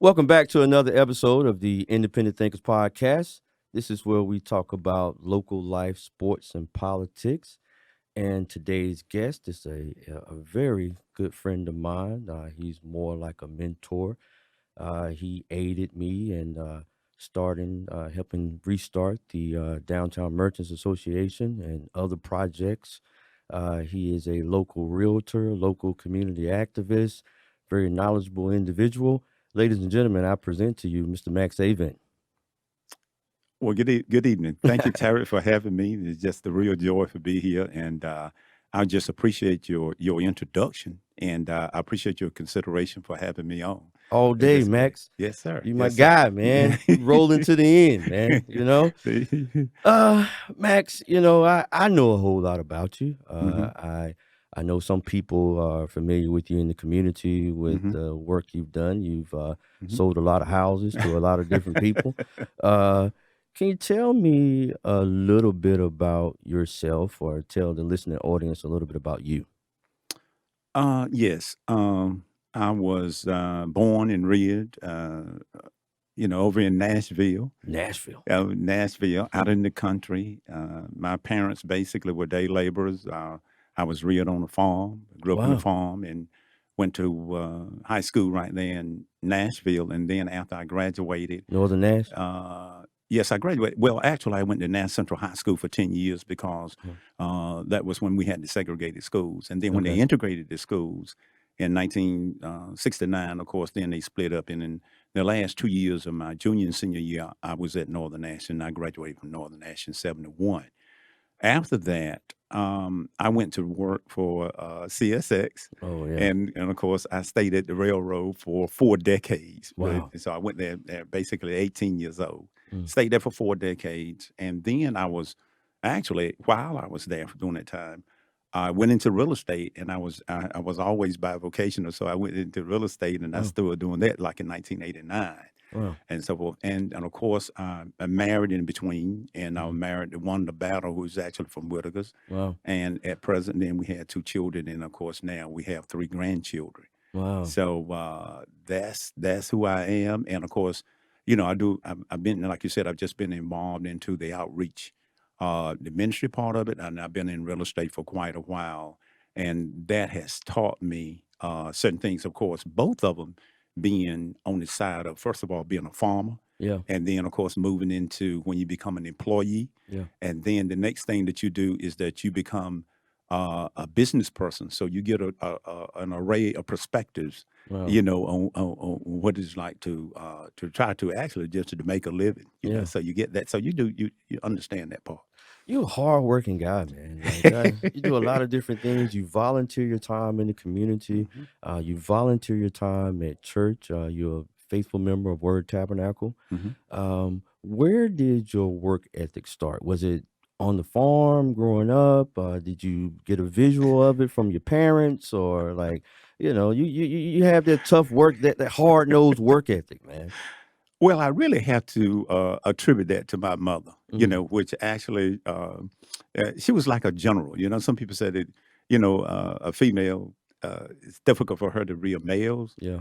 Welcome back to another episode of the Independent Thinkers Podcast. This is where we talk about local life, sports, and politics. And today's guest is a very good friend of mine. He's more like a mentor. He aided me in helping restart the Downtown Merchants Association and other projects. He is a local realtor, local community activist, very knowledgeable individual. Ladies and gentlemen, I present to you Mr. Max Avent. Well, good evening. Thank you, Terry, for having me. It's just a real joy to be here, and I just appreciate your introduction, and I appreciate your consideration for having me on. All It's day, just great. Max. Yes, sir. You my Yes, sir. guy, man. You rolling to the end, man. Uh, Max, I know a whole lot about you. hmm I know some people are familiar with you in the community with hmm the work you've done. You've hmm sold a lot of houses to a lot of different people. Uh, can you tell me a little bit about yourself, or tell the listening audience a little bit about you? yes. I was born and reared, over in Nashville. Nashville. Nashville, out in the country. My parents basically were day laborers. I was reared on a farm, grew up on a Wow. farm, and went to high school right there in Nashville. And then after I graduated, Northern Nash. yes, I graduated. Well, actually, I went to Nash Central High School for 10 years because Oh, that was when we had the segregated schools. And then when they okay. integrated the schools in 1969, of course, then they split up. And in the last 2 years of my junior and senior year, I was at Northern Nash, and I graduated from Northern Nash in 71. After that, I went to work for CSX, Oh yeah. and of course, I stayed at the railroad for 4 decades. But Wow. so I went there at basically 18 years old, Mm. stayed there for 4 decades, and then I was actually while I was there during that time, I went into real estate, and I was always bivocational, so I went into real estate, and I Wow. started doing that like in 1989 Wow. and so forth. And of course, I'm married in between, and I Mhm. married the one, the battle, who's actually from Whitaker's. Wow. And at present, then we had two children, and of course, now we have three grandchildren. Wow. So that's who I am. And of course, I've been, like you said, I've just been involved into the outreach, the ministry part of it, and I've been in real estate for quite a while, and that has taught me certain things. Of course, both of them being on the side of, first of all, being a farmer, Yeah. and then of course moving into when you become an employee, Yeah. and then the next thing that you do is that you become a business person. So you get an array of perspectives, Wow. on what it's like to try to actually just to make a living. Yeah. So you get that. So you understand that part. You're a hardworking guy, man. You do a lot of different things. You volunteer your time in the community. hmm You volunteer your time at church. You're a faithful member of Word Tabernacle. hmm Where did your work ethic start? Was it on the farm growing up? Did you get a visual of it from your parents, or like, you have that tough work, that hard nosed work ethic, man. Well, I really have to attribute that to my mother, Mm, which actually, she was like a general. Some people said that, a female, it's difficult for her to rear males. yeah.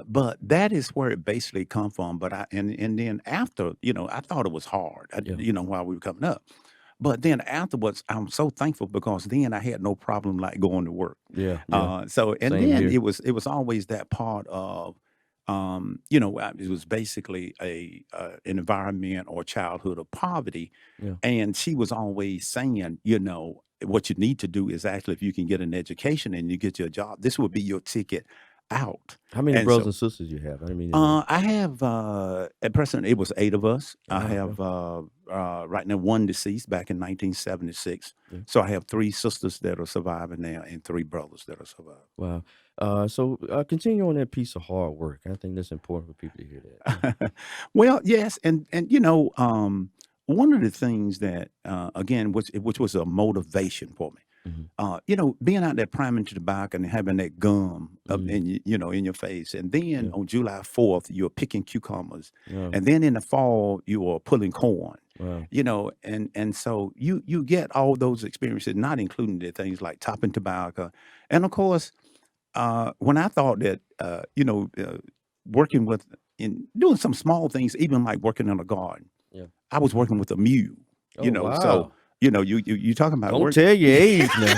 But that is where it basically come from. But and then after, I thought it was hard, Yeah. while we were coming up. But then afterwards, I'm so thankful because then I had no problem like going to work. Yeah. Yeah. And Same then here. it was always that part of, it was basically an environment or childhood of poverty, Yeah. and she was always saying, what you need to do is actually if you can get an education and you get your job, this will be your ticket out. How many And brothers so and sisters you have? I didn't mean to interrupt. I have at present it was eight of us. I Wow. Yeah. have right now one deceased back in 1976. Yeah. So I have three sisters that are surviving now and three brothers that are surviving. Wow. Continue on that piece of hard work. I think that's important for people to hear that. Yeah. Well, yes, and one of the things that again, which was a motivation for me, Mhm. being out there priming to the back and having that gum up Mm. in in your face, and then Yeah. on July 4th you're picking cucumbers, Wow. and then in the fall you are pulling corn, Wow. and so you get all those experiences, not including the things like topping tobacco, and of course when I thought that, working with in doing some small things, even like working in a garden. Yeah. I was working with a mule, Oh so wow. you talking about Don't work. tell your age now.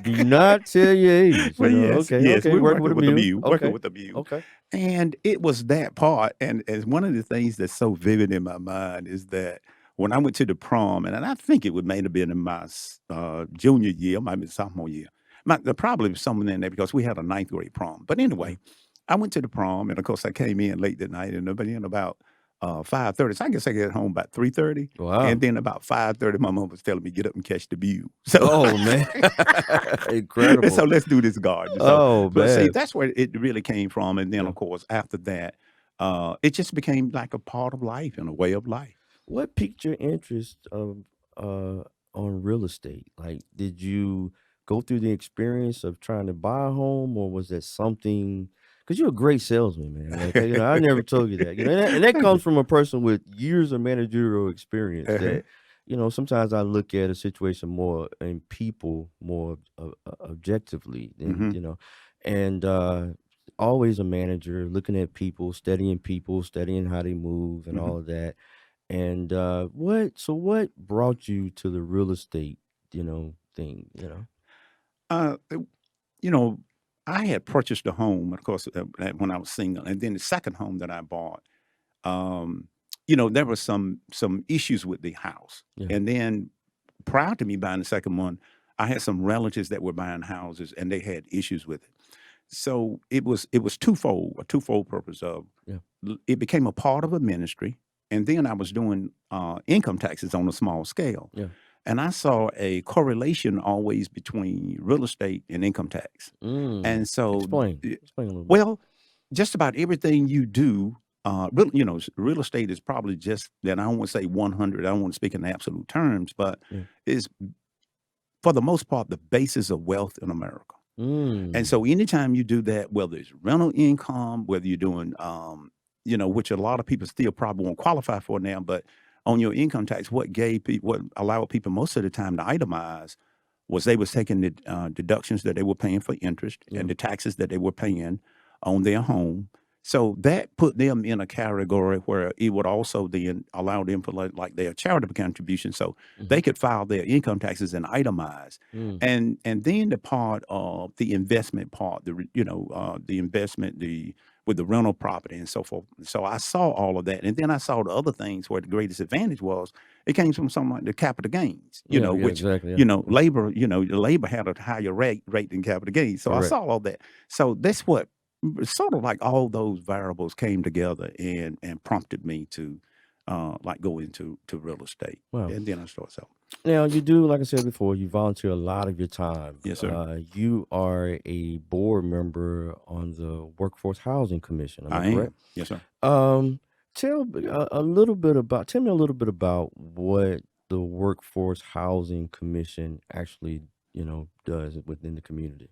Do not tell your age. Well, yes, Okay, yes, okay. we were Working with working a with a mule. mule, working Okay, with a mule, okay. and it was that part. And as one of the things that's so vivid in my mind is that when I went to the prom, and I think it would may have been in my junior year, might be sophomore year. There probably was someone in there because we had a ninth grade prom. But Yeah. anyway, I went to the prom, and of course I came in late that night, and nobody in about 5:30. So I guess I got home about 3:30, and Wow. then about 5:30, my mom was telling me get up and catch the mule. So. Oh man. And so Incredible. let's do this garden. So, Oh but see, man. that's where it really came from. And then, Yeah. of course, after that, it just became like a part of life and a way of life. What piqued your interest of on real estate? Like, did you go through the experience of trying to buy a home, or was that something? Because you're a great salesman, man. Like, I never told you that. And that Thank comes you. from a person with years of managerial experience. Uh-huh. That sometimes I look at a situation more in people more objectively than Hmm. and always a manager looking at people, studying how they move, and Hmm. all of that. And what brought you to the real estate, thing? Uh, you know, I had purchased a home, of course, when I was single, and then the second home that I bought, um, there were some issues with the house, Yeah. and then prior to me buying the second one, I had some relatives that were buying houses, and they had issues with it. So it was twofold, a twofold purpose of Yeah. it became a part of a ministry, and then I was doing income taxes on a small scale, Yeah. and I saw a correlation always between real estate and income tax, Mm. and so Explain. eh, Explain a little bit. well, just about everything you do. Real estate is probably just that. I don't want to say 100. I don't want to speak in absolute terms, but Yeah. is for the most part the basis of wealth in America. And Mm. so anytime you do that, whether it's rental income, whether you're doing, which a lot of people still probably won't qualify for now, but on your income tax, what allowed people most of the time to itemize was they was taking the deductions that they were paying for interest Yeah. and the taxes that they were paying on their home. So that put them in a category where it would also then allow them for like their charitable contribution, so Hmm. they could file their income taxes and itemize. Mm. And then the part of the investment part, the investment, the with the rental property and so forth. So I saw all of that, and then I saw the other things where the greatest advantage was it came from something like the capital gains, Yeah. Yeah. which Exactly. Yeah. Yeah. labor had a higher rate than capital gains. So I Correct. saw all that. So that's what sort of like all those variables came together and prompted me to like go into real estate, Wow. and then I started selling. Now you do, like I said before, you volunteer a lot of your time. Yes, sir. You are a board member on the Workforce Housing Commission. Am I I correct? am. Yes, sir. Um, tell me a little bit about what the Workforce Housing Commission actually, does within the community.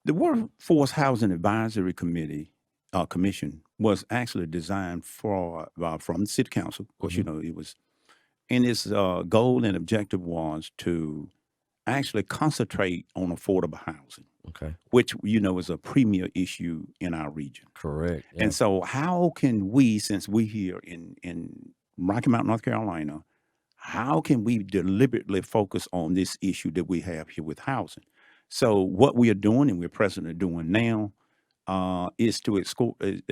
The Workforce Housing Advisory Commission was actually designed from the city council. Of course, Hmm. it was, and its goal and objective was to actually concentrate on affordable housing, Okay. which is a premier issue in our region. Correct. Yeah. And so, how can we, since we here in Rocky Mount, North Carolina, how can we deliberately focus on this issue that we have here with housing? So, what we are doing, and we're presently doing now, is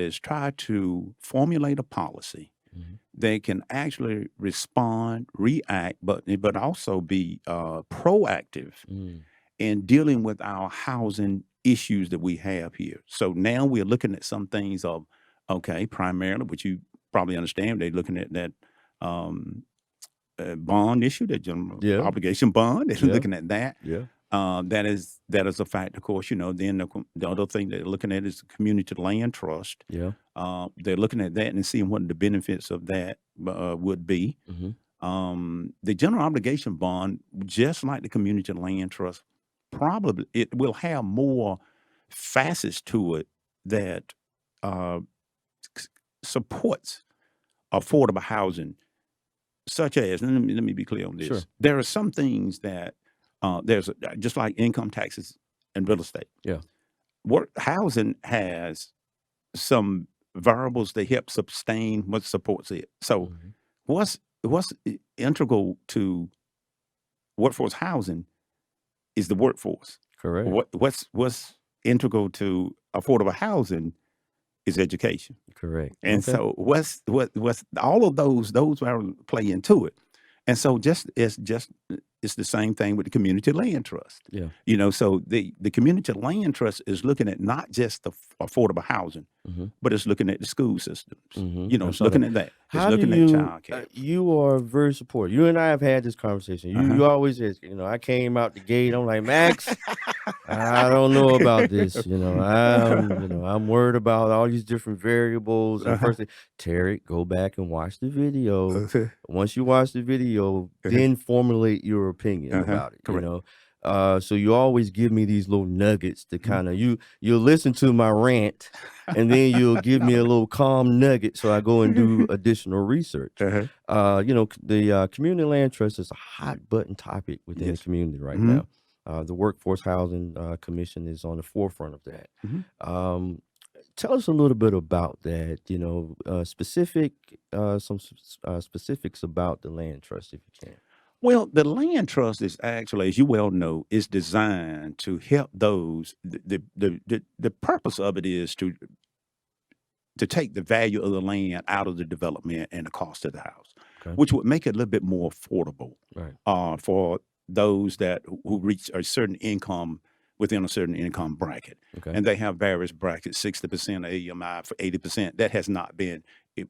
is try to formulate a policy Hmm. that can actually respond, react, but also be proactive Mm. in dealing with our housing issues that we have here. So now we're looking at some things of, okay, primarily, which you probably understand, they're looking at that um, bond issue, that general Yeah. obligation bond. They're Yeah. looking at that. Yeah. That is a fact, of course. Then the other thing they're looking at is the community land trust. Yeah. They're looking at that and seeing what the benefits of that would be. Hmm. The general obligation bond, just like the community land trust, probably it will have more facets to it that uh, s- supports affordable housing, such as, and let me be clear on Sure. this. There are some things that just like income taxes and real estate. Yeah. Work housing has some variables that help sustain what supports it. So Mhm. what's integral to workforce housing is the workforce. Correct. What's integral to affordable housing is education. Correct. And Okay. so what's all of those are play into it. And so just it's the same thing with the community land trust. Yeah. So the community land trust is looking at not just the affordable housing, Mhm. but it's looking at the school systems. I It's saw that. looking at that. It's How do looking at you? child care. You are very supportive. You and I have had this conversation. You Uh-huh. you always ask. I came out the gate. I'm like, Max, I don't know about this. I'm worried about all these different variables. And Uh-huh. first, Terry, go back and watch the video. Uh-huh. Once you watch the video, Uh-huh. then formulate your opinion Uh-huh. about it. Correct. So you always give me these little nuggets to Mhm. kind of you'll listen to my rant, and then you'll give me a little calm nugget, so I go and do additional research. Uh-huh. The community land trust is a hot button topic within the Yes. community right Mhm. now. The Workforce Housing Commission is on the forefront of that. Mhm. Um, Tell us a little bit about that. Specifics about the land trust, if you can. Well, the land trust is actually, as you well know, is designed to help those. The purpose of it is to take the value of the land out of the development and the cost of the house, Okay. which would make it a little bit more affordable Right. for those that who reach a certain income within a certain income bracket. Okay. And they have various brackets, 60% AMI for 80%. That has not been,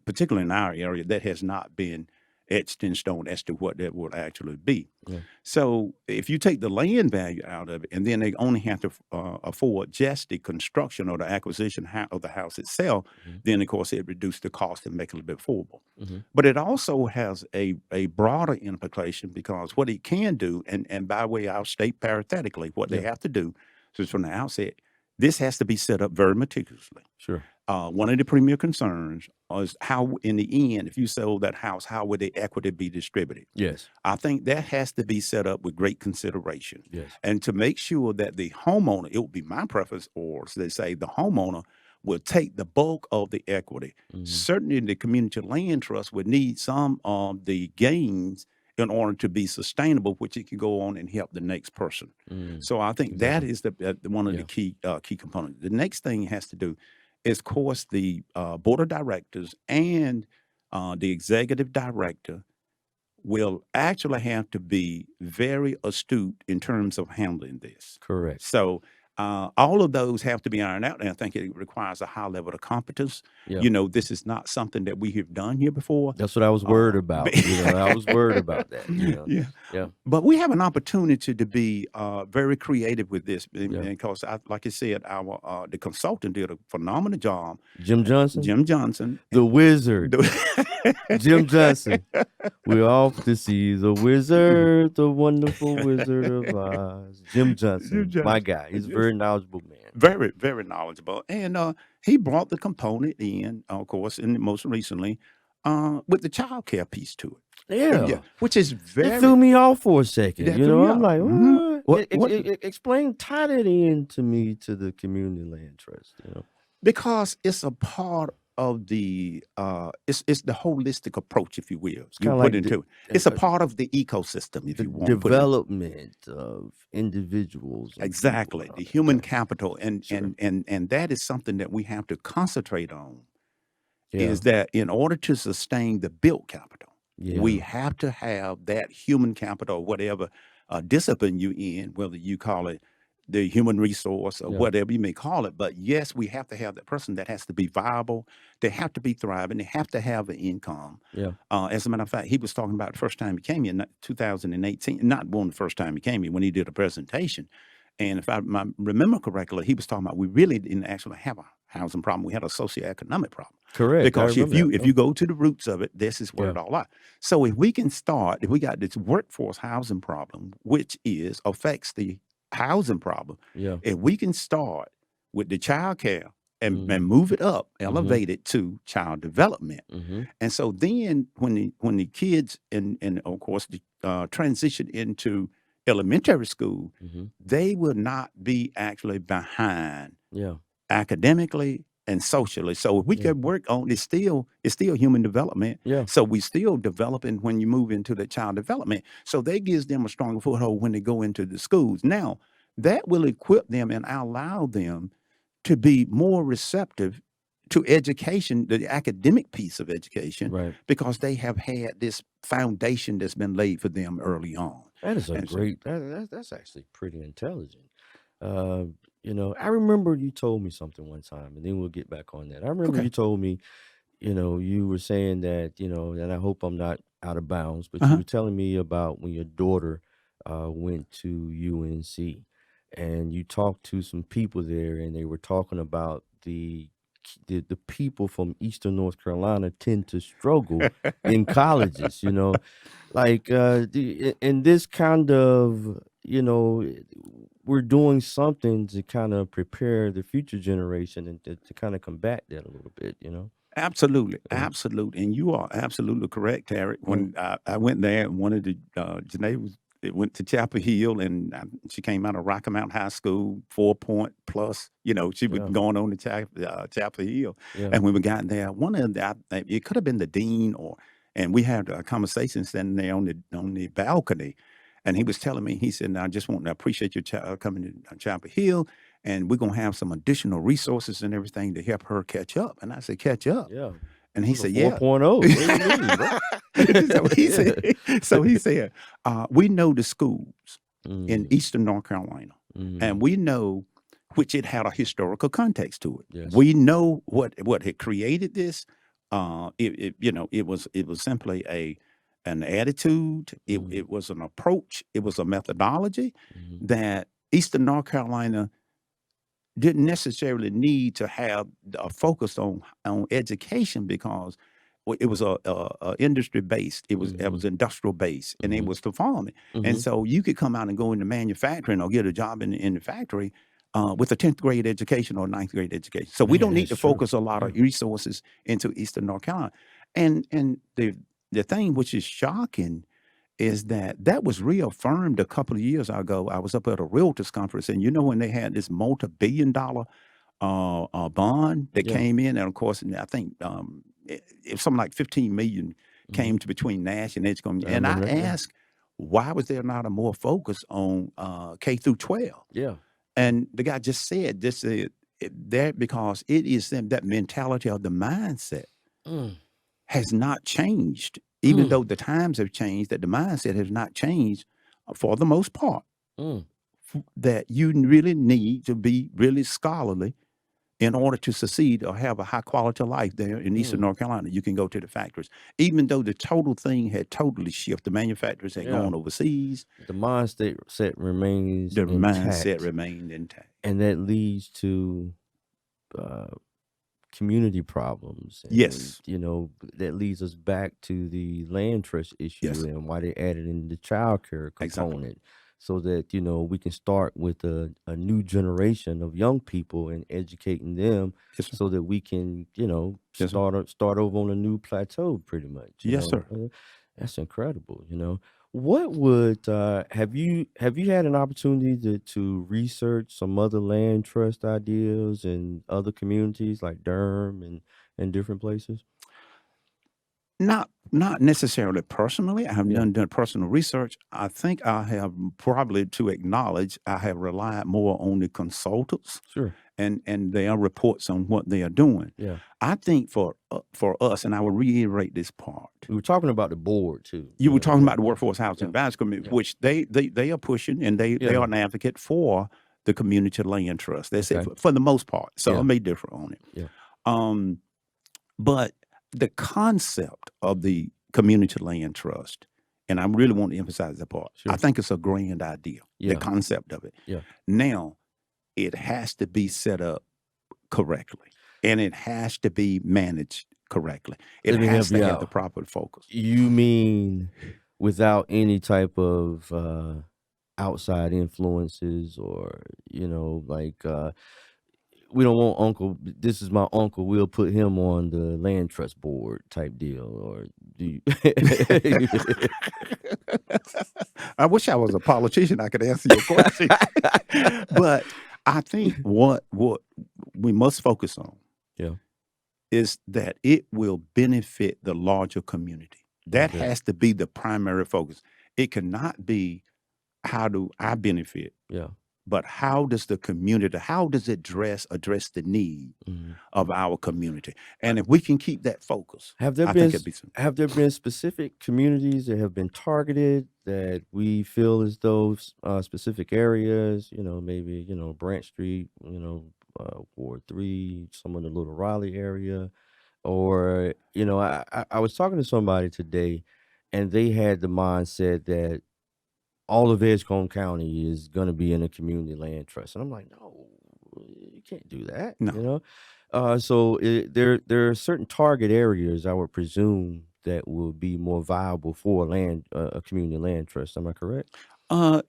particularly in our area, that has not been etched in stone as to what that would actually be. Yeah. So if you take the land value out of it, and then they only have to afford just the construction or the acquisition of the house itself, Hmm. then of course it reduces the cost and make it a little bit affordable. Hmm. But it also has a broader implication because what it can do, and by the way, I'll state parenthetically what they Yeah. have to do, just from the outset, this has to be set up very meticulously. Sure. One of the premier concerns is how, in the end, if you sold that house, how would the equity be distributed? Yes. I think that has to be set up with great consideration. Yes. And to make sure that the homeowner, it would be my preference, or as they say, the homeowner will take the bulk of the equity. Hmm. Certainly, the community land trust would need some of the gains in order to be sustainable, which it can go on and help the next person. Mm. So I think that Exactly. is one of the Yeah. key components. The next thing it has to do is, of course, the board of directors and the executive director will actually have to be very astute in terms of handling this. Correct. So all of those have to be ironed out, and I think it requires a high level of competence. Yeah. This is not something that we have done here before. That's what I was worried about. I was worried about that. Yeah, Yeah. but we have an opportunity to be very creative with this Yeah. because, like I said, our the consultant did a phenomenal job. Jim Johnson, Jim Johnson, the wizard. Jim Johnson. We're off to see the wizard, the wonderful Wizard of Oz. Jim Johnson, my guy. He's a very knowledgeable man. Very, very knowledgeable. And he brought the component in, of course, and most recently with the child care piece to it. Yeah. Which is It very. threw me off for a second. That threw you I'm off. like, Mhm. what? Explain, tie that in to me to the community land trust. Because it's a part of the it's the holistic approach, if you will. It's You kind of put like into it. It's a part of the ecosystem, if the you want to put it. development of individuals. And Exactly. people. The human Okay. capital. And Sure. and that is something that we have to concentrate on. Yeah. Is that in order to sustain the built capital, we Yeah. have to have that human capital, whatever discipline you in, whether you call it the human resource or Yeah. whatever you may call it. But yes, we have to have that person that has to be viable. They have to be thriving. They have to have an income. Yeah. As a matter of fact, he was talking about the first time he came here in 2018, not one the first time he came here, when he did a presentation. And if I remember correctly, he was talking about we really didn't actually have a housing problem. We had a socioeconomic problem. Correct. Because if that. you go to the roots of it, this is where Yeah. it all lies. So if we can start, if we got this workforce housing problem, which affects the housing problem, Yeah. if we can start with the child care and Mhm. move it up, Mhm. elevate it to child development. Mm-hmm. And so then when the kids and of course transition into elementary school, Mm-hmm. they will not be actually behind Yeah. academically and socially. So if we Yeah. could work on it's still human development. Yeah. So we still developing when you move into the child development. So that gives them a stronger foothold when they go into the schools. Now that will equip them and allow them to be more receptive to education, the academic piece of education, Right. because they have had this foundation that's been laid for them early on. That is a And so, great. That's actually pretty intelligent. Uh, I remember you told me something one time, and then we'll get back on that. I remember okay. you told me, you were saying that, and I hope I'm not out of bounds, but you Uh-huh. were telling me about when your daughter went to UNC, and you talked to some people there, and they were talking about the people from Eastern North Carolina tend to struggle in colleges. Like in this kind of, we're doing something to kind of prepare the future generation and to kind of combat that a little bit. Absolutely, Yeah. absolutely, and you are absolutely correct, Tarek. Mm. When I went there, and one of the Janae was it went to Chapel Hill, and she came out of Rocky Mount High School, 4 point plus. She was Yeah. going on to Chapel Hill, Yeah. and when we got there, one of the it could have been the dean and we had a conversation standing there on the balcony, and he was telling me, he said, "Now I just want to appreciate your coming to Chapel Hill, and we're gonna have some additional resources and everything to help her catch up." And I said, "Catch up?" Yeah. And It he was a said, "Yeah." 4.0. What do you mean, bro? so he Yeah. said, so he said, "We know the schools in Mm, Eastern North Carolina, and mm, we know which it had a historical context to it. yes. We know what had created this. It was simply an attitude. It Mm, it was an approach. It was a methodology mm, that Eastern North Carolina didn't necessarily need to have a focus on education because it was a industry based. It was mm, industrial based, and it mm, was for farming. And mm. so you could come out and go into manufacturing or get a job in the factory with a 10th grade education or ninth grade education. So we Man, don't need that's to true. focus a lot Yeah. of resources into Eastern North Carolina. And the thing which is shocking is that was reaffirmed a couple of years ago. I was up at a Realtors conference, and when they had this multi-billion-dollar bond that Yeah. came in, and of course, and I think it something like 15 million Hmm. came to between Nash and Edgecombe. I And I remember that. Yeah. asked, why was there not a more focus on K through 12? Yeah. Yeah. And the guy just said that because it is them, that mentality of the mindset Mm, has not changed, even mm, though the times have changed, that the mindset has not changed for the most part, mm. that you really need to be really scholarly in order to succeed or have a high quality life there in Eastern Mm. North Carolina. You can go to the factories, even though the total thing had totally shifted. The manufacturers had Yeah. gone overseas. The mindset set remains The mindset intact, remained intact. and that leads to uh, community problems, and Yes, that leads us back to the land trust issue yes, and why they added in the child care exactly. component, so that we can start with a new generation of young people and educating them, Yes, sir. so that we can Yes, sir. start over on a new plateau, pretty much. Yes, sir. That's incredible. What would have you had an opportunity to research some other land trust ideas in other communities like Durham and different places? Not necessarily personally. I have Yeah, done personal research. I think I have probably to acknowledge I have relied more on the consultants sure. and their reports on what they are doing. Yeah, I think for us, and I will reiterate this part. we were talking about the board too. You were talking Yeah, about the yeah, Workforce Housing yeah, Advisory Committee, yeah, which they are pushing, and they yeah. are an advocate for the community land trust. That's it Okay. for the most part. Yeah, Some may differ on it. yeah, Um, but the concept of the community land trust, and I really want to emphasize that part, I sure. think it's a grand idea, the Yeah, concept of it. yeah. Now, it has to be set up correctly, and it has to be managed correctly. It Let me has help to you have the out. proper focus. You mean without any type of outside influences, or like we don't want uncle, this is my uncle, we'll put him on the land trust board type deal, or do you I wish I was a politician. I could answer your question, but I think what we must focus on Yeah. is that it will benefit the larger community. That Okay. has to be the primary focus. It cannot be how do I benefit, Yeah. but how does the community, how does it address the need Mhm. of our community? And if we can keep that focus, Have there I been think it'd be some. have there been specific communities that have been targeted that we feel as though specific areas, maybe Branch Street, Ward 3, some of the Little Raleigh area, or I was talking to somebody today, and they had the mindset that all of Edgecombe County is going to be in a community land trust, and I'm like, no, you can't do that, No. so there are certain target areas I would presume that will be more viable for a community land trust. Am I correct?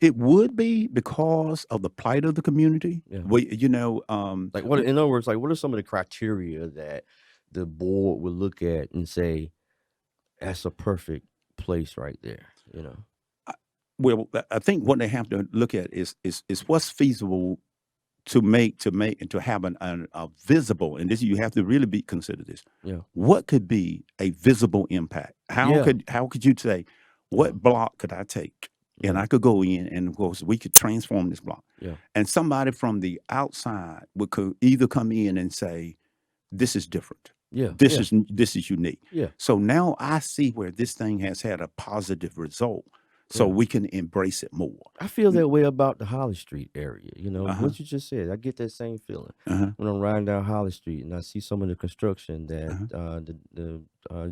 It would be because of the plight of the community. Yeah. We, Like what? In other words, like what are some of the criteria that the board would look at and say that's a perfect place right there? I- well, I think what they have to look at is what's feasible to make and to have a visible, and this you have to really be consider this. Yeah. What could be a visible impact? Yeah. How could you say Yeah. what block could I take and Yeah. I could go in and of course we could transform this block, Yeah. and somebody from the outside would could either come in and say this is different. Yeah. This Yeah. is unique. Yeah. So now I see where this thing has had a positive result. So Yeah. we can embrace it more. I feel that way about the Holly Street area. Uh-huh. What you just said. I get that same feeling Uh-huh. when I'm riding down Holly Street and I see some of the construction that Uh-huh. the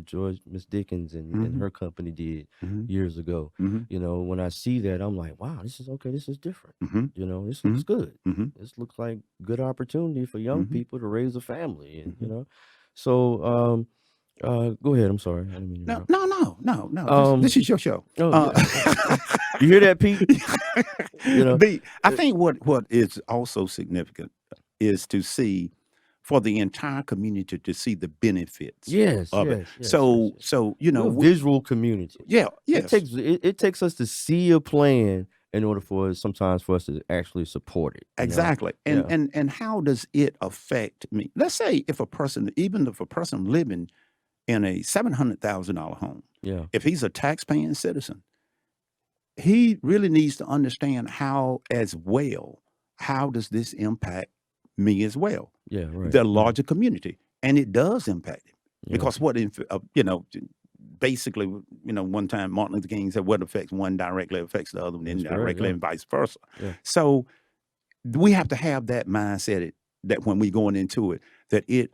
George Miss Dickens and Mm-hmm. her company did Mm-hmm. years ago. Mm-hmm. When I see that, I'm like, wow, this is okay. This is different. Mm-hmm. This Mm-hmm. looks good. Mm-hmm. This looks like good opportunity for young Mm-hmm. people to raise a family, and Mm-hmm. So, go ahead. I'm sorry. I didn't mean to No, interrupt. no, no, no, no. This Um, is your show. oh yeah. You hear that, Pete? You know. I think what is also significant is to see for the entire community to see the benefits Yes, of it. yes, yes, yes, So yes. so We're a visual community. yeah, It yes, takes it takes us to see a plan in order for sometimes for us to actually support it. exactly. And Yeah, and how does it affect me? Let's say if a person, even if a person living in a $700,000 home, yeah, if he's a tax-paying citizen, he really needs to understand how as well, how does this impact me as well, yeah, right, the right. larger community, and it does impact him Yeah, because basically, one time Martin Luther King said, "What affects one directly affects the other one that's correct. indirectly, Yeah, and vice versa." yeah, So we have to have that mindset that when we going into it, that it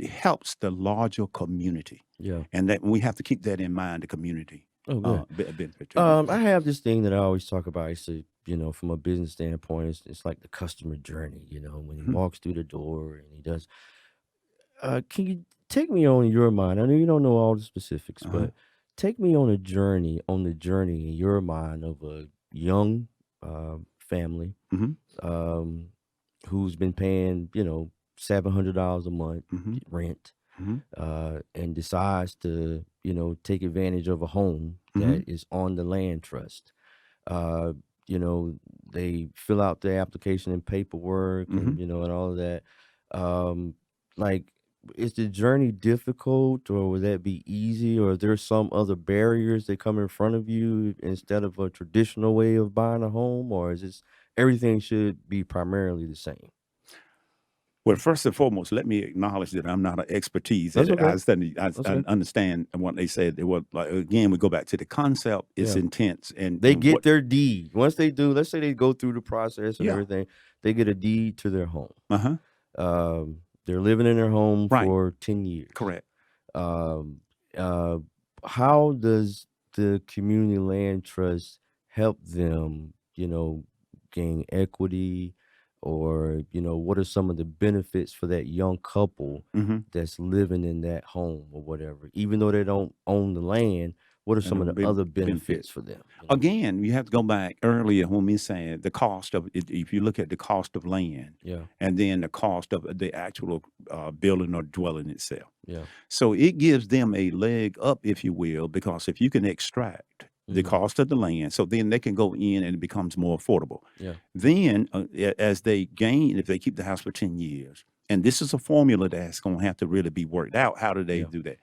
helps the larger community, yeah. and that we have to keep that in mind. The community Oh, good. benefit to them. I have this thing that I always talk about. It's from a business standpoint, it's like the customer journey. When he Mhm. walks through the door and he does. Can you take me on your mind? I know you don't know all the specifics, Uh-huh. but take me on the journey in your mind of a young family Mhm. um, who's been paying, $700 a month Mhm. rent, Mhm. and decides to, take advantage of a home Mhm. that is on the land trust. Uh, you know, they fill out their application and paperwork Mhm. and all of that. Um, like, is the journey difficult or would that be easy? Or are there some other barriers that come in front of you instead of a traditional way of buying a home? Or is this everything should be primarily the same? Well, first and foremost, let me acknowledge that I'm not an expertise at That's it. okay. I That's okay. understand what they said. It was like again, we go back to the concept. It's Yeah. intense, and They what? get their deed. Once they do, let's say they go through the process and Yeah. everything, they get a deed to their home. Uh huh. They're living in their home Right. for 10 years. Correct. Um, uh, how does the community land trust help them, gain equity? Or, what are some of the benefits for that young couple Mm-hmm. that's living in that home or whatever? Even though they don't own the land, what are And some of it'll the be other benefit. benefits for them? Again, you have to go back earlier when we said the cost of it. If you look at the cost of land, Yeah, and then the cost of the actual building or dwelling itself. yeah. So it gives them a leg up, if you will, because if you can extract the Mhm. cost of the land, so then they can go in and it becomes more affordable. Yeah. Then, as they gain, if they keep the house for 10 years, and this is a formula that's going to have to really be worked out. How do they Yeah. do that?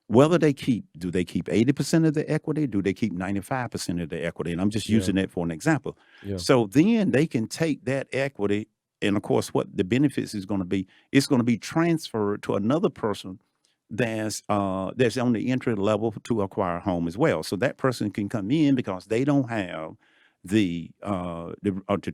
Whether do they keep 80% of the equity? Do they keep 95% of the equity? And I'm just Yeah. using that for an example. Yeah. So then they can take that equity, and of course, what the benefits is going to be, it's going to be transferred to another person that's on the entry level to acquire a home as well. So that person can come in because they don't have the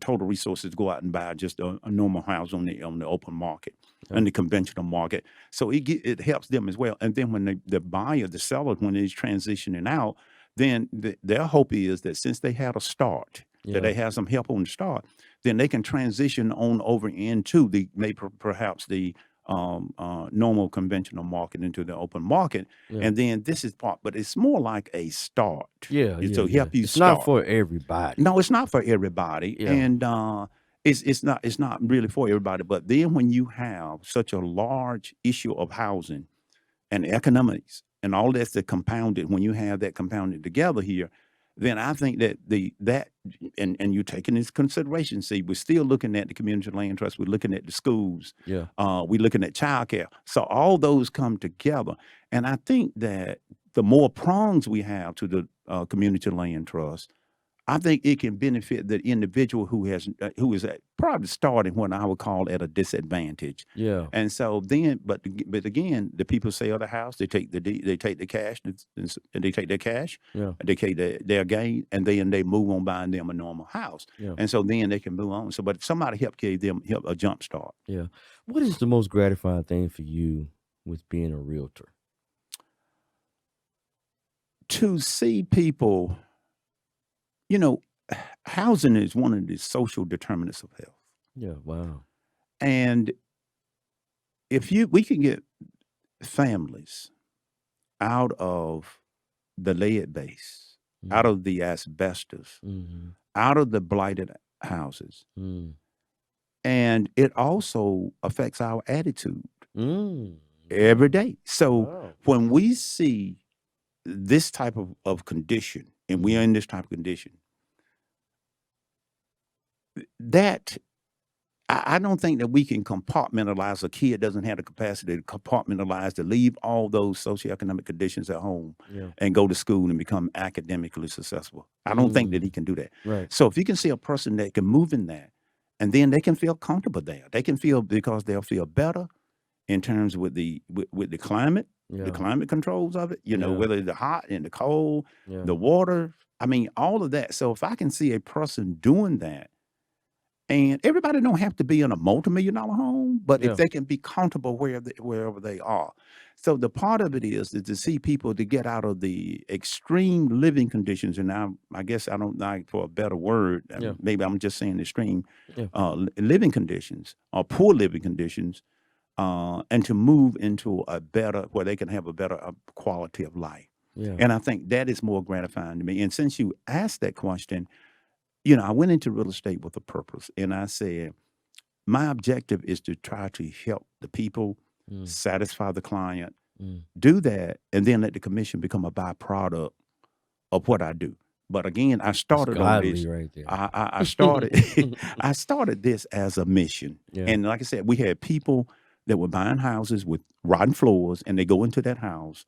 total resources to go out and buy just a normal house on the open market Yeah. and the conventional market. So it helps them as well. And then when the buyer, the seller, when he's transitioning out, then their hope is that since they had a start, that Yeah. they have some help on the start, then they can transition on over into perhaps the normal conventional market into the open market. Yeah. And then this is part, but it's more like a start. Yeah. Yeah. So Yeah. help you It's not start. for everybody. No, it's not for everybody, Yeah. and it's not really for everybody. But then when you have such a large issue of housing and economics and all that's the compounded, when you have that compounded together here, then I think that and you take into consideration. See, we're still looking at the community land trust. We're looking at the schools. Yeah. We're looking at childcare. So all those come together, and I think that the more prongs we have to the community land trust, I think it can benefit the individual who is probably starting what I would call at a disadvantage. Yeah. And so then, but again, the people sell the house, they take they take the cash, and they take their cash, Yeah. they take their gain, and then they move on buying them a normal house. Yeah. And so then they can move on. So, but if somebody gave them a jump start. Yeah. What is the most gratifying thing for you with being a realtor? To see people, housing is one of the social determinants of health. Yeah. Wow. And we can get families out of the lead base, out of the asbestos, Mm-hmm. out of the blighted houses, Mm. and it also affects our attitude Mm. every Wow. day. So Wow. when we see this type of condition, and we are in this type of condition, that I don't think that we can compartmentalize. A kid doesn't have the capacity to compartmentalize, to leave all those socioeconomic conditions at home Yeah. and go to school and become academically successful. I don't think that he can do that. Right. So if you can see a person that can move in that, and then they can feel comfortable there, they can feel, because they'll feel better in terms with the climate, Yeah. the climate controls of it, Yeah. whether the hot and the cold, Yeah. the water. I mean, all of that. So if I can see a person doing that, and everybody don't have to be in a multi-million-dollar home, but Yeah. if they can be comfortable wherever they are. So the part of it is to see people to get out of the extreme living conditions. And I guess I don't like for a better word. Yeah. Maybe I'm just saying extreme Yeah. living conditions or poor living conditions, and to move into where they can have a better quality of life. Yeah. And I think that is more gratifying to me. And since you asked that question, I went into real estate with a purpose, and I said, my objective is to try to help the people, Mm. satisfy the client, Mm. do that, and then let the commission become a byproduct of what I do. But again, I That's started on this. godly right there. I started I started this as a mission. Yeah. And like I said, we had people that were buying houses with rotten floors, and they go into that house,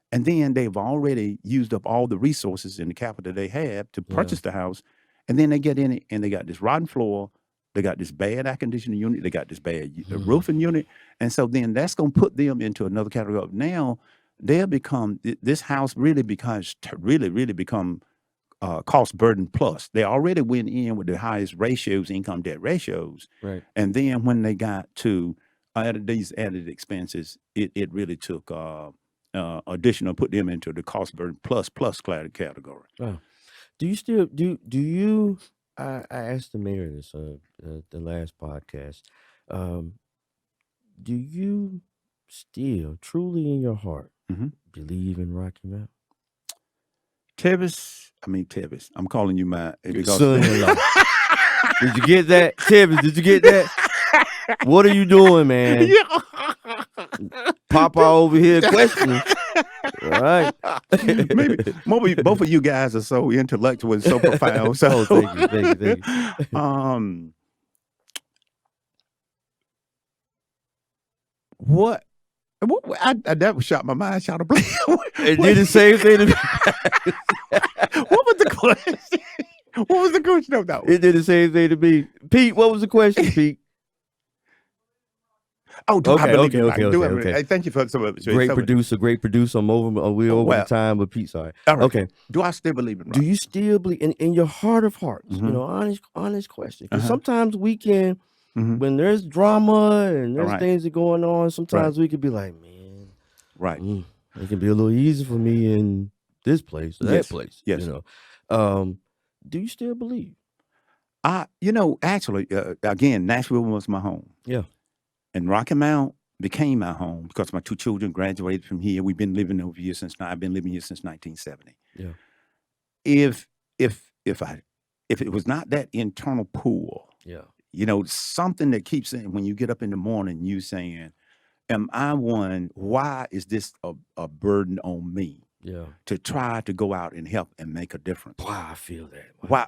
and then they've already used up all the resources and the capital they have to Yeah. purchase the house. And then they get in it, and they got this rotten floor, they got this bad air conditioning unit, they got this bad roofing unit. And so then that's going to put them into another category of, now they'll become, this house really becomes, really become cost burden plus. They already went in with the highest ratios, income debt ratios. Right. And then when they got to these added expenses, it really took additional, put them into the cost burden plus category. Wow. Do you still do you I asked the mayor this the last podcast. Um, do you still truly in your heart Mhm. believe in Rocky Mount? Tevis, I'm calling you my because Son-in-law. Did you get that? Tevis, did you get that? What are you doing, man? Papa over here questioning. All right. Maybe both of you guys are so intellectual and so profound. So Oh, thank you. um what? I that was shot my mind, shot a blank. It did the same thing to me. What was the question? What was the question of that one? It did the same thing to me. Pete, what was the question, Pete? Oh, do I believe in Okay. Hey, thank you for some of it. Great producer. We're over the time, but Pete, sorry. All right. Okay. Do I still believe in rock? Do you still believe in your heart of hearts? Mhm. Honest question. Because Uh-huh. sometimes we can, Mhm. when there's drama and there's Right. things that going on, sometimes we could be like, man, Right. it can be a little easy for me in this place or that Yes. place. Yes. Do you still believe? Actually, again, Nashville was my home. Yeah. And Rocky Mount became my home because my two children graduated from here. We've been living over here since I've been living here since 1970. Yeah. If it was not that internal pull, Yeah. something that keeps saying when you get up in the morning, you saying, am I one? Why is this a burden on me? Yeah. To try to go out and help and make a difference. Wow, I feel that. Why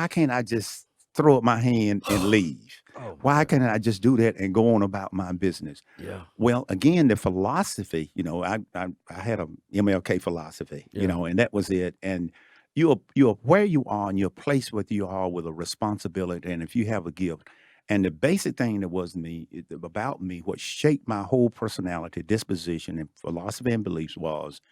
can't I just throw up my hand and leave? Why can't I just do that and go on about my business? Yeah. Well, again, the philosophy, I had a MLK philosophy, and that was it. And you're where you are and you're placed where you are with a responsibility. And if you have a gift, and the basic thing that was about me, what shaped my whole personality, disposition, and philosophy and beliefs was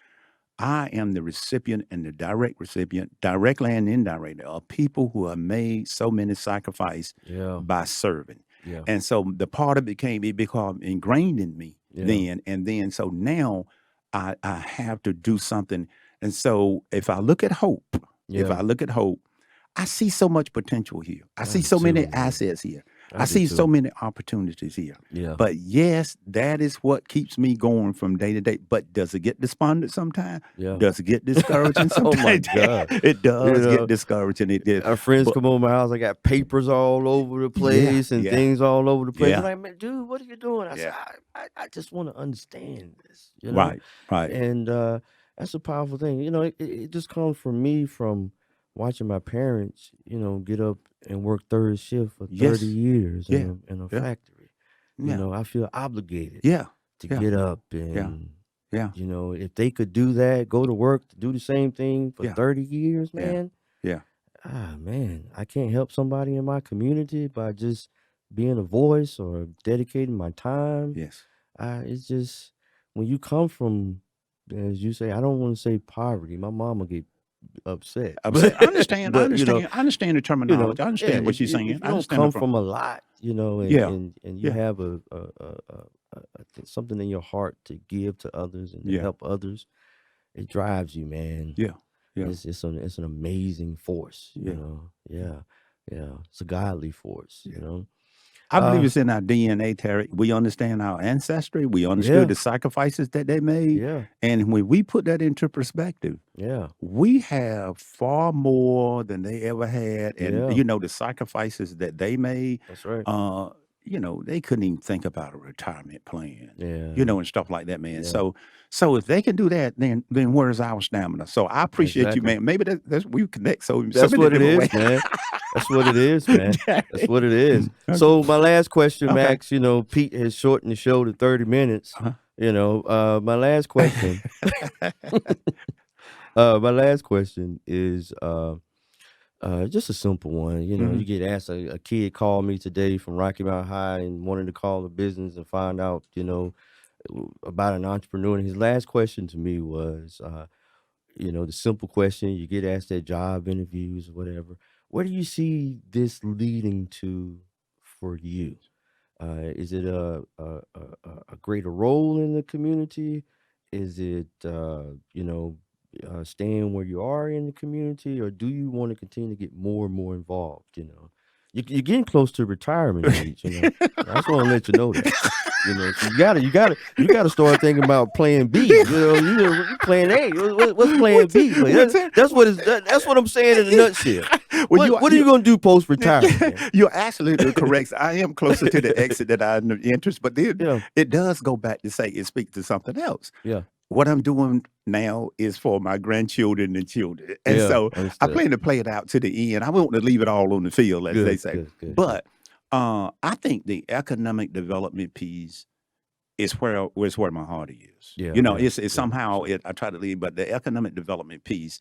I am the recipient and the direct recipient, directly and indirectly, of people who have made so many sacrifices by serving. Yeah. And so the part of it became ingrained in me then. And then so now I have to do something. And so if I look at hope, I see so much potential here. I see so many assets here. I see so many opportunities here. Yeah. But yes, that is what keeps me going from day to day. But does it get despondent sometimes? Yeah. Does it get discouraging sometimes? Oh my God. It does get discouraging. It did. Our friends come over my house. I got papers all over the place and things all over the place. Yeah. They're like, man, dude, what are you doing? I said, I just want to understand this. Right. And that's a powerful thing. It just comes from me from watching my parents, get up and work third shift for 30 years in a factory. I feel obligated to get up and, if they could do that, go to work, to do the same thing for 30 years, man. Man, I can't help somebody in my community by just being a voice or dedicating my time. Yes. It's just when you come from, as you say, I don't want to say poverty. My mom will get upset. I understand. I understand the terminology. I understand what you're saying. If you don't come from a lot, and you have a something in your heart to give to others and to help others, it drives you, man. Yeah. It's an amazing force. It's a godly force. I believe it's in our DNA, Terry. We understand our ancestry. We understood the sacrifices that they made. Yeah. And when we put that into perspective, we have far more than they ever had. And, the sacrifices that they made. That's right. They couldn't even think about a retirement plan. Yeah. And stuff like that, man. Yeah. So if they can do that, then where's our stamina? So I appreciate you, man. Maybe that's we connect. So that's what it is, man. That's what it is, man. That's what it is. So my last question, Max, Pete has shortened the show to 30 minutes. My last question. Is just a simple one. You get asked, a kid called me today from Rocky Mount High and wanted to call the business and find out, about an entrepreneur. And his last question to me was, the simple question you get asked at job interviews or whatever, where do you see this leading to for you? Is it a greater role in the community? Is it, staying where you are in the community, or do you want to continue to get more and more involved? You're getting close to retirement age. I just want to let you know that. So you gotta start thinking about plan B. You're plan A. What's plan B? That's what I'm saying in a nutshell. What are you gonna do post retirement? You're absolutely correct. I am closer to the exit that I'm interest, but then it does go back to say it speaks to something else. Yeah. What I'm doing now is for my grandchildren and children. And so I plan to play it out to the end. I want to leave it all on the field, as they say. Good. But I think the economic development piece it's where my heart is. Yeah, You know, yeah, it's yeah, somehow I try to leave, but the economic development piece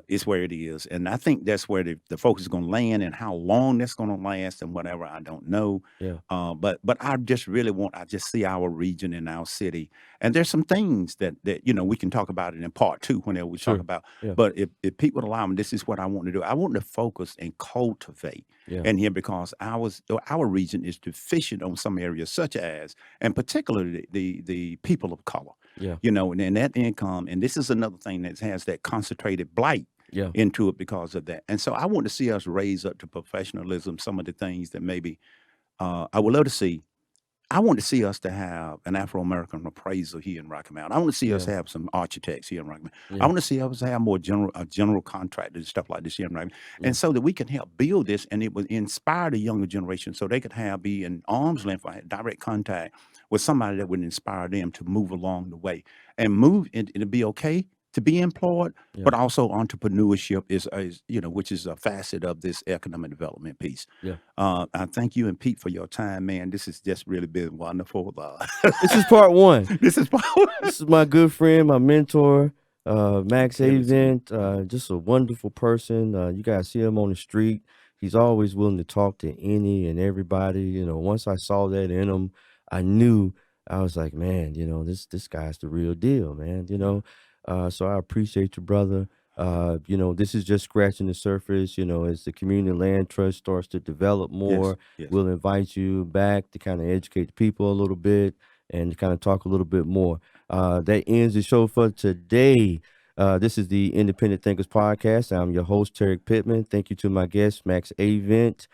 is where it is. And I think that's where the focus is going to land, and how long that's going to last and whatever, I don't know. yeah. But I just really I just see our region and our city. And there's some things that, we can talk about it in part two whenever we talk Sure. about. Yeah, But if people allow me, this is what I want to do. I want to focus and cultivate yeah, in here, because our region is deficient on some areas, such as, and particularly the people of color, yeah, and that income. And this is another thing that has that concentrated blight yeah. into it because of that. And so I want to see us raise up to professionalism some of the things that maybe I would love to see. I want to see us to have an Afro American appraiser here in Rocky Mount. I want to see us Yeah, have some architects here in Rocky Mount. I yeah, want to see us have more general contractors and stuff like this here in Rocky Mount. yeah, And so that we can help build this, and it would inspire the younger generation, so they could be in arm's length or direct contact with somebody that would inspire them to move along the way and move, and it'll be okay to be employed, yeah, but also entrepreneurship is, which is a facet of this economic development piece. yeah. I thank you and Pete for your time, man. This has just really been wonderful. This is part one. This is This is my good friend, my mentor, Max okay. Listen, Avent. Just a wonderful person. You guys see him on the street. He's always willing to talk to any and everybody. Once I saw that in him, I knew. I was like, man, this guy's the real deal, man. yeah, So I appreciate you, brother. This is just scratching the surface. As the community land trust starts to develop yes, more, yes. we'll invite you back to kind of educate the people a little bit and kind of talk a little bit more. That ends the show for today. This is the Independent Thinkers Podcast. I'm your host, Tarek Pittman. Thank you to my guest, Max Avent.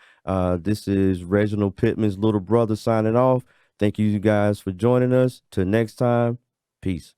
This is Reginald Pittman's little brother signing off. Thank you guys for joining us. Till next time, peace.